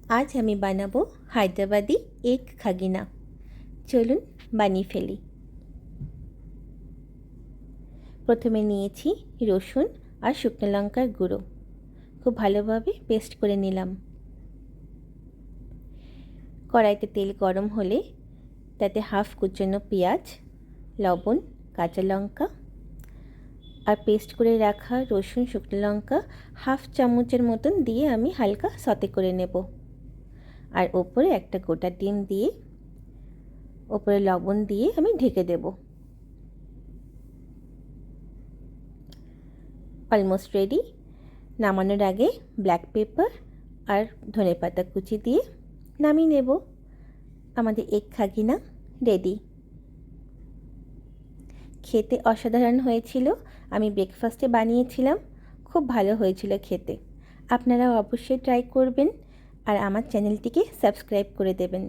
আজ আমি বানাবো হায়দ্রাবাদি এগ খাগিনা। চলুন বানিয়ে ফেলি। প্রথমে নিয়েছি রসুন আর শুকনো লঙ্কার গুঁড়ো, খুব ভালোভাবে পেস্ট করে নিলাম। কড়াইতে তেল গরম হলে তাতে হাফ কুচনো পেঁয়াজ, লবণ, কাঁচা লঙ্কা আর পেস্ট করে রাখা রসুন শুকনো লঙ্কা হাফ চামচের মতন দিয়ে আমি হালকা সতে করে নেব। আর ওপরে একটা গোটা ডিম দিয়ে ওপরে লবণ দিয়ে আমি ঢেকে দেব। Almost ready. নামানোর আগে ব্ল্যাক পেপার আর ধনেপাতা কুচি দিয়ে নামিয়ে নেব। আমাদের এগ খাগিনা রেডি। খেতে অসাধারণ হয়েছিল। আমি ব্রেকফাস্টে বানিয়েছিলাম, খুব ভালো হয়েছিল খেতে। আপনারাও অবশ্যই ট্রাই করবেন আর আমার চ্যানেলটিকে সাবস্ক্রাইব করে দেবেন।